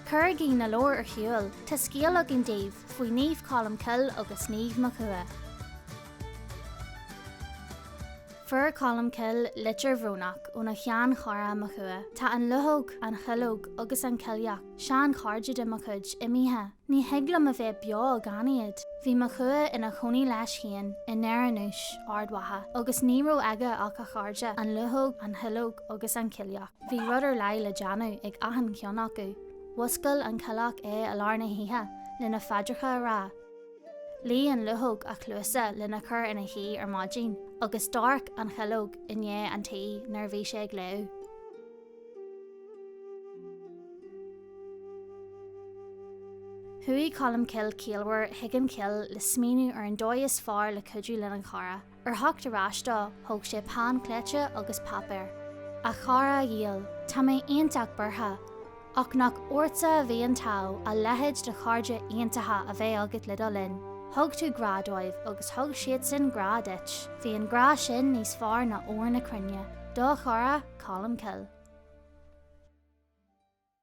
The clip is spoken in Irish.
Curgaí na leor ar shiúil, tá scéal agin Dave faoi níomh Cholmcille agus níomh Mochua. Fur Cholmcille litir bhrónach ó na chean chara Mochua. Tá an luthóg, an chulóg agus an cilleach sean cháirde de mo chuid imithe. Ní heglam a bheith beo ganiad. Bhí Mochua ina choní leis chéan in Chleamairí Ard Mhacha agus ní raibh aige ach a cháirde an luthóg, an chulóg agus an cilleach. Bhí rudidir leigh le deanú ag ahan ceann acu. Wascail an cilleach é a lár na hithe lena faidracha rá. Lí an luthóg a chluasa lena chur ina hí ar maidín, agus darc an chulóg inné an taí nar bhí sé ag leo. Thuí Cholmcille cíalhar higann cill le smíniú ar an dóias fearr le cuidú le an chara. Ar theacht aráistá thóg sé pán cléite agus papéir. A chara a díal, tá mé aonteach burtha, ach nach orta a bhí an tau a lehéid de chairde aontathe a bheith agat le linn. Thug tú grádóibh agus thug siad sin grádit. Bhí an grá sin níos fearr na óir na cruinne. Dá chara Cholmcille.